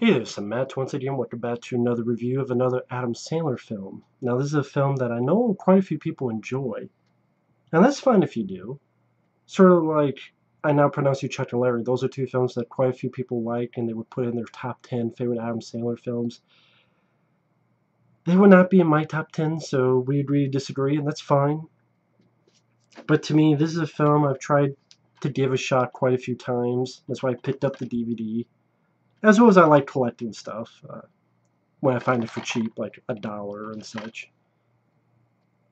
Hey there, some Matt. Once again, welcome back to another review of another Adam Sandler film. Now, this is a film that I know quite a few people enjoy, and that's fine if you do. Sort of like I Now Pronounce You Chuck and Larry. Those are two films that quite a few people like, and they would put in their top 10 favorite Adam Sandler films. They would not be in my top 10, so we agree to disagree, and that's fine. But to me, this is a film I've tried to give a shot quite a few times. That's why I picked up the DVD. As well as I like collecting stuff. When I find it for cheap, like $1 and such.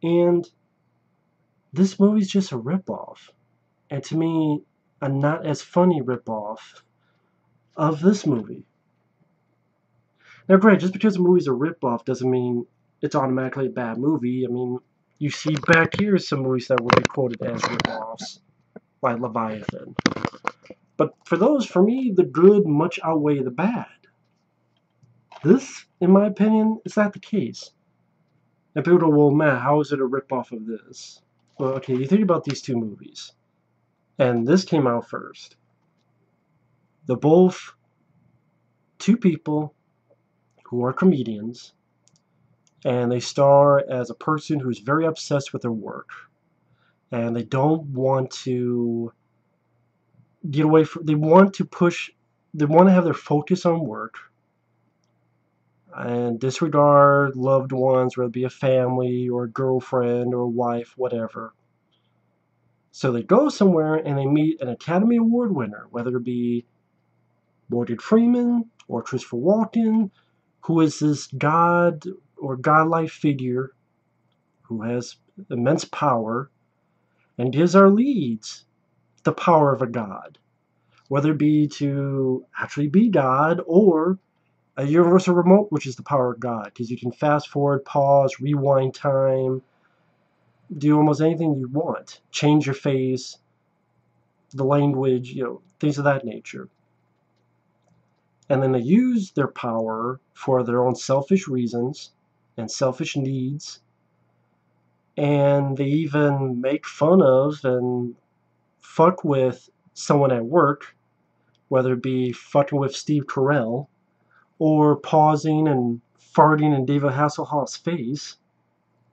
And this movie's just a ripoff. And to me, a not as funny ripoff of this movie. Now, granted, just because a movie's a ripoff doesn't mean it's automatically a bad movie. I mean, you see back here some movies that would be quoted as ripoffs, like Leviathan. But for me, the good much outweigh the bad. This, in my opinion, is not the case. And people go, well, Matt, how is it a ripoff of this? Well, okay, you think about these two movies. And this came out first. They're both two people who are comedians. And they star as a person who's very obsessed with their work. And they don't want to get away from... They want to have their focus on work. And disregard loved ones, whether it be a family or a girlfriend or a wife, whatever. So they go somewhere and they meet an Academy Award winner, whether it be Morgan Freeman or Christopher Walken, who is this god or godlike figure who has immense power and gives our leads the power of a god, whether it be to actually be God or a universal remote, which is the power of God, because you can fast forward, pause, rewind time, do almost anything you want, change your face, the language, things of that nature. And then they use their power for their own selfish reasons and selfish needs, and they even make fun of and fuck with someone at work, whether it be fucking with Steve Carell, or pausing and farting in David Hasselhoff's face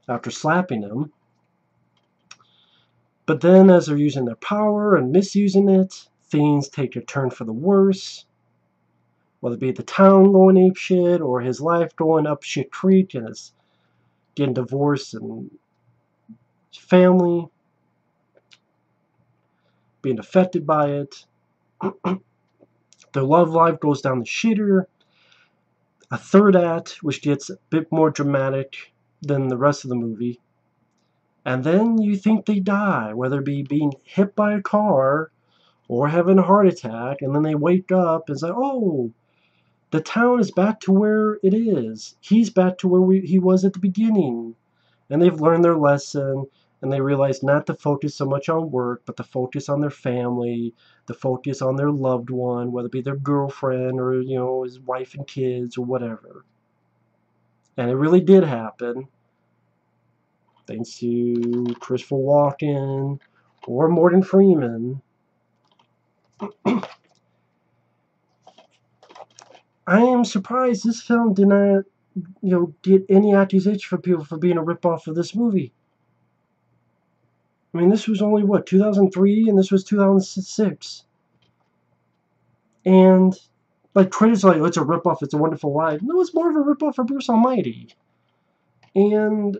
after slapping him. But then as they're using their power and misusing it, things take a turn for the worse. Whether it be the town going apeshit or his life going up shit creek and his getting divorced and his family being affected by it. Their love life goes down the shitter. A third act, which gets a bit more dramatic than the rest of the movie. And then you think they die, whether it be being hit by a car or having a heart attack, and then they wake up and say, oh, the town is back to where it is. He's back to where he was at the beginning. And they've learned their lesson, and they realize not to focus so much on work, but to focus on their family, to focus on their loved one, whether it be their girlfriend or, his wife and kids or whatever. And it really did happen. Thanks to Christopher Walken or Morgan Freeman. I am surprised this film did not, get any accusation from people for being a ripoff of this movie. I mean, this was only, 2003, and this was 2006. And, critics are like, oh, it's a ripoff, It's a Wonderful Life. No, it's more of a ripoff for Bruce Almighty. And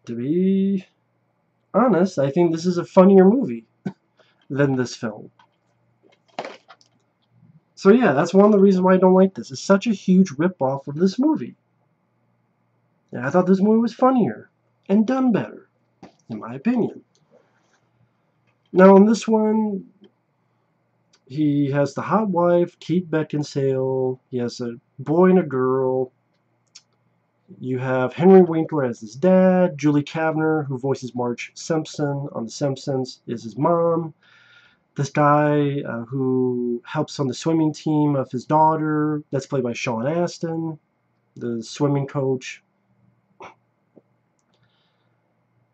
to be honest, I think this is a funnier movie than this film. So yeah, that's one of the reasons why I don't like this. It's such a huge ripoff of this movie. And I thought this movie was funnier and done better, in my opinion. Now in this one, he has the hot wife, Kate Beckinsale. He has a boy and a girl. You have Henry Winkler as his dad. Julie Kavner, who voices Marge Simpson on The Simpsons, is his mom. This guy who helps on the swimming team of his daughter, that's played by Sean Astin, the swimming coach.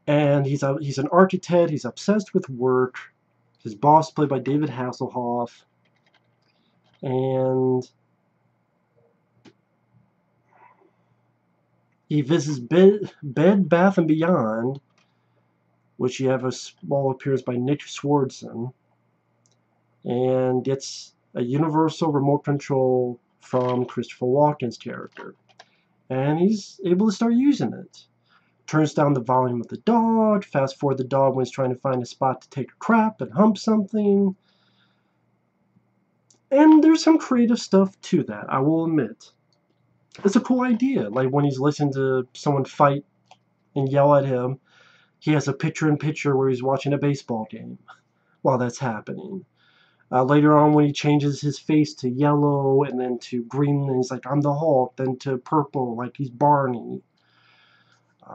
And he's an architect. He's obsessed with work. His boss, played by David Hasselhoff. and he visits Bed Bath & Beyond, which you have a small appearance by Nick Swardson, and gets a universal remote control from Christopher Walken's character. And he's able to start using it. Turns down the volume of the dog, fast forward the dog when he's trying to find a spot to take a crap and hump something. And there's some creative stuff to that, I will admit. It's a cool idea, like when he's listening to someone fight and yell at him, he has a picture-in-picture where he's watching a baseball game while that's happening. Later on, when he changes his face to yellow and then to green, and he's like, I'm the Hulk, then to purple, like he's Barney.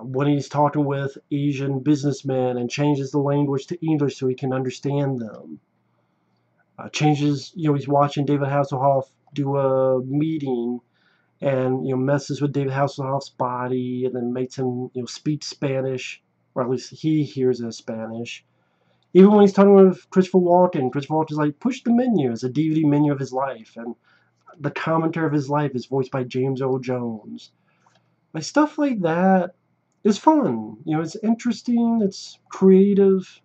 When he's talking with Asian businessmen and changes the language to English so he can understand them. Changes, he's watching David Hasselhoff do a meeting and, messes with David Hasselhoff's body and then makes him, speak Spanish, or at least he hears it as Spanish. Even when he's talking with Christopher Walken's like, push the menu. It's a DVD menu of his life. And the commentary of his life is voiced by James Earl Jones. Like, stuff like that is fun. It's interesting. It's creative.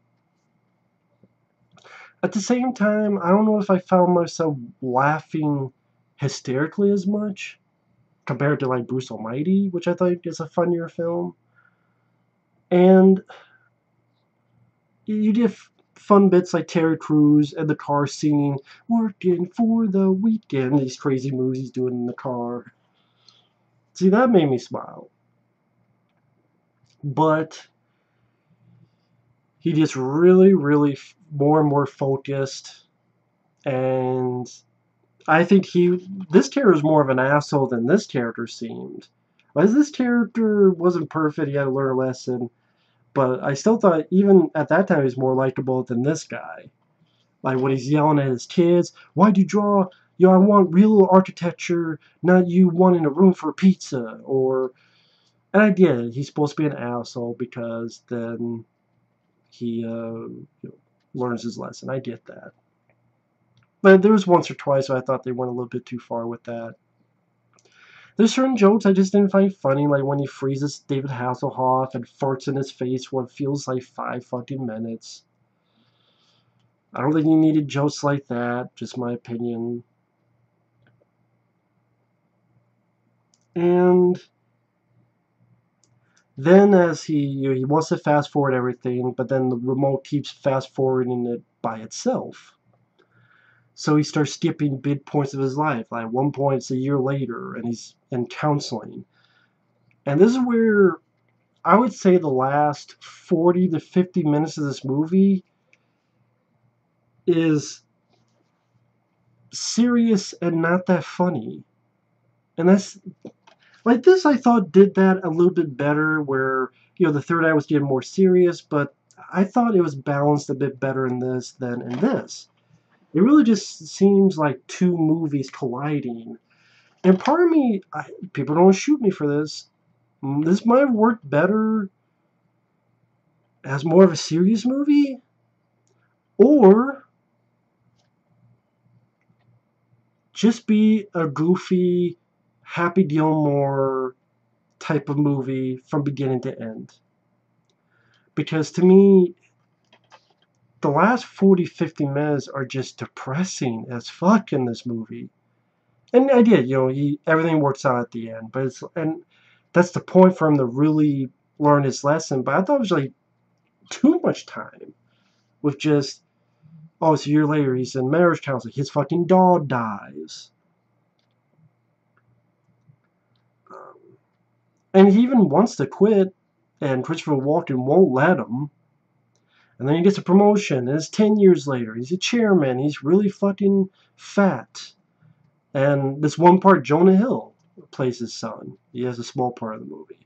At the same time, I don't know if I found myself laughing hysterically as much compared to, like, Bruce Almighty, which I thought is a funnier film. And you get fun bits like Terry Crews and the car singing, working for the weekend, these crazy moves he's doing in the car. See, that made me smile. But he gets really, really more and more focused. And I think this character is more of an asshole than this character seemed. As this character wasn't perfect, he had to learn a lesson. But I still thought, even at that time, he was more likable than this guy. Like when he's yelling at his kids, why'd you draw, I want real architecture, not you wanting a room for pizza. And I get it, he's supposed to be an asshole because then he learns his lesson. I get that. But there was once or twice where I thought they went a little bit too far with that. There's certain jokes I just didn't find funny, like when he freezes David Hasselhoff and farts in his face for what feels like 5 fucking minutes. I don't think he needed jokes like that, just my opinion. And then as he wants to fast forward everything, but then the remote keeps fast forwarding it by itself. So he starts skipping big points of his life. Like at one point, it's a year later, and he's in counseling. And this is where I would say the last 40 to 50 minutes of this movie is serious and not that funny. And that's, like this I thought did that a little bit better, where, the third act was getting more serious, but I thought it was balanced a bit better in this than in this. It really just seems like two movies colliding. And part of me, people don't shoot me for this, this might have worked better as more of a serious movie, or just be a goofy, Happy Gilmore type of movie from beginning to end. Because to me, the last 40-50 minutes are just depressing as fuck in this movie. And I did, everything works out at the end, but and that's the point for him to really learn his lesson. But I thought it was like too much time with just, it's a year later, he's in marriage counseling, his fucking dog dies. And he even wants to quit, and Christopher Walken won't let him. And then he gets a promotion, and it's 10 years later. He's a chairman. He's really fucking fat. And this one part, Jonah Hill plays his son. He has a small part of the movie.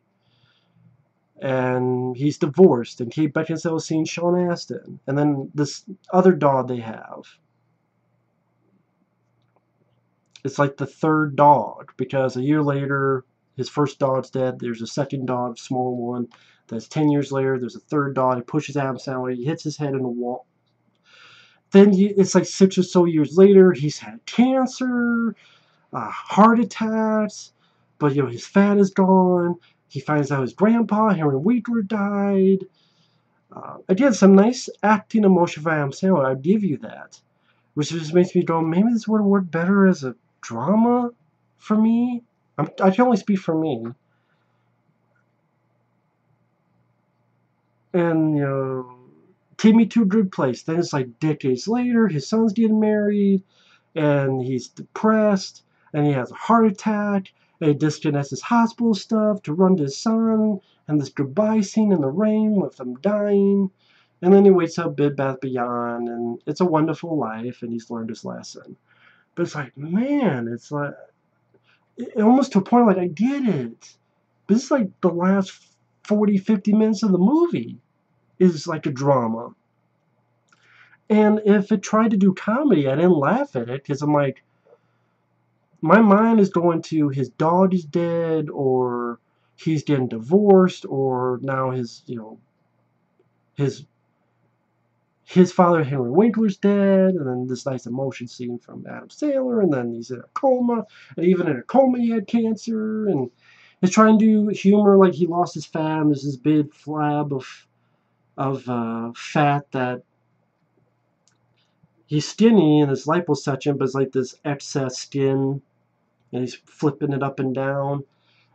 And he's divorced, and Kate Beckinsale is seeing Sean Astin. And then this other dog they have. It's like the third dog, because a year later, his first dog's dead. There's a second dog, small one. That's 10 years later. There's a third dog. He pushes Adam Sandler. He hits his head in the wall. then it's like 6 or so years later, he's had cancer, heart attacks, but his fat is gone. He finds out his grandpa, Henry Winkler, died. Again, some nice acting emotion for Adam Sandler, I'll give you that. Which just makes me go, maybe this would work better as a drama for me. I can only speak for me. And, take me to a good place. Then it's like decades later, his son's getting married, and he's depressed, and he has a heart attack, and he disconnects his hospital stuff to run to his son, and this goodbye scene in the rain with him dying, and then he wakes up Bed Bath Beyond, and it's a wonderful life, and he's learned his lesson. But it's like, man, it's like, almost to a point like I get it. But it's like the last 40, 50 minutes of the movie is like a drama. And if it tried to do comedy, I didn't laugh at it because I'm like, my mind is going to his dog is dead, or he's getting divorced, or now his father Henry Winkler's dead, and then this nice emotion scene from Adam Sandler, and then he's in a coma, and even in a coma he had cancer, and he's trying to do humor like he lost his fat, and there's this big flab of fat that he's skinny and his liposuction, but it's like this excess skin, and he's flipping it up and down.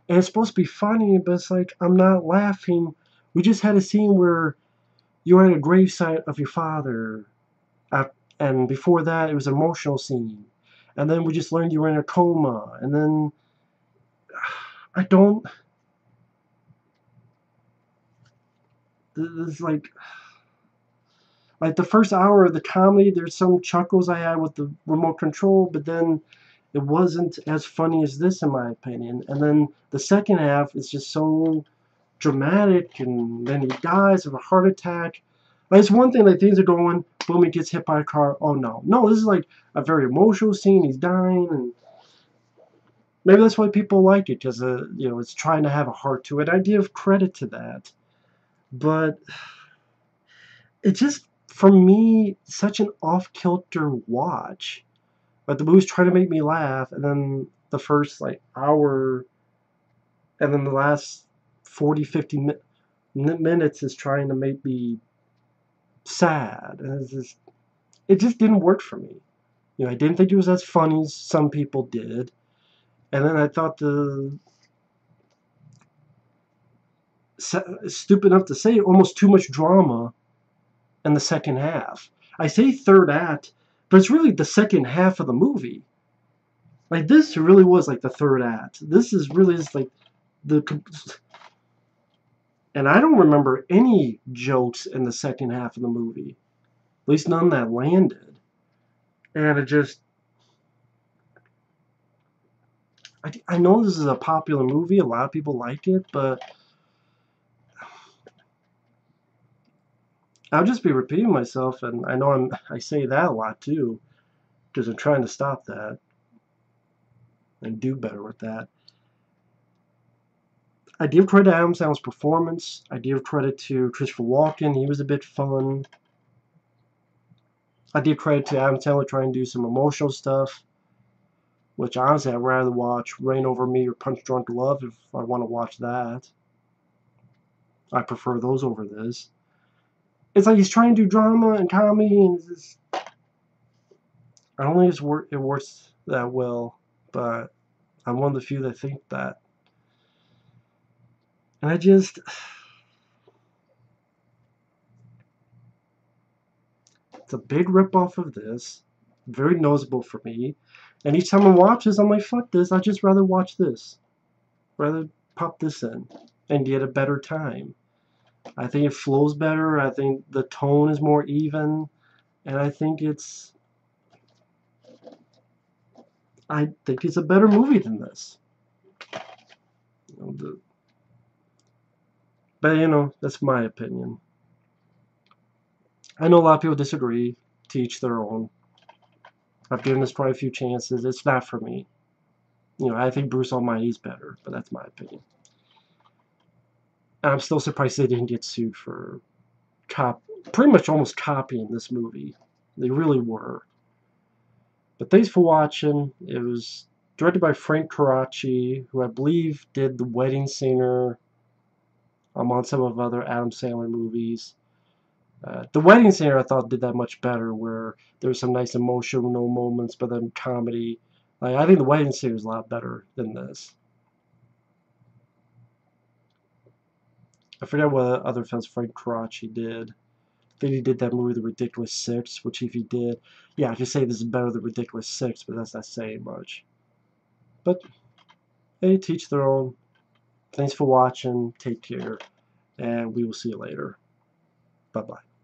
And it's supposed to be funny, but it's like, I'm not laughing. We just had a scene where you were at a gravesite of your father, and before that it was an emotional scene. And then we just learned you were in a coma, and then I don't... It's like the first hour of the comedy, there's some chuckles I had with the remote control, but then it wasn't as funny as this, in my opinion. And then the second half is just so dramatic, and then he dies of a heart attack. Like, it's one thing, like, things are going, boom, he gets hit by a car, oh no. No, this is like a very emotional scene, he's dying, and maybe that's why people like it, because, it's trying to have a heart to it. I give credit to that. But it's just, for me, such an off-kilter watch. But the movie's trying to make me laugh, and then the first, hour, and then the last 40, 50 minutes is trying to make me sad. And it just didn't work for me. I didn't think it was as funny as some people did. And then I thought stupid enough to say, almost too much drama in the second half. I say third act, but it's really the second half of the movie. Like, this really was like the third act. This is really just like and I don't remember any jokes in the second half of the movie. At least none that landed. And it just... I know this is a popular movie. A lot of people like it, but... I'll just be repeating myself, and I know I say that a lot too, because I'm trying to stop that and do better with that. I give credit to Adam Sandler's performance. I give credit to Christopher Walken. He was a bit fun. I give credit to Adam Sandler trying to do some emotional stuff, which honestly I'd rather watch Rain Over Me or Punch Drunk Love if I want to watch that. I prefer those over this. It's like he's trying to do drama and comedy, and it's just, I don't think it works that well, but I'm one of the few that think that. And it's a big ripoff of this, very noticeable for me. And each time I watch this, I'm like, fuck this, I'd just rather watch this. Rather pop this in and get a better time. I think it flows better. I think the tone is more even. And I think it's a better movie than this. But, that's my opinion. I know a lot of people disagree. To each their own. I've given this quite a few chances. It's not for me. I think Bruce Almighty's better, but that's my opinion. And I'm still surprised they didn't get sued for pretty much almost copying this movie. They really were. But thanks for watching. It was directed by Frank Coraci, who I believe did The Wedding Singer, among some of other Adam Sandler movies. The Wedding Singer I thought did that much better, where there was some nice emotional moments, but then comedy. Like, I think The Wedding Singer is a lot better than this. I forget what other films Frank Coraci did. I think he did that movie, The Ridiculous Six, which if he did, yeah, I could say this is better than Ridiculous Six, but that's not saying much. But, hey, teach their own. Thanks for watching. Take care, and we will see you later. Bye-bye.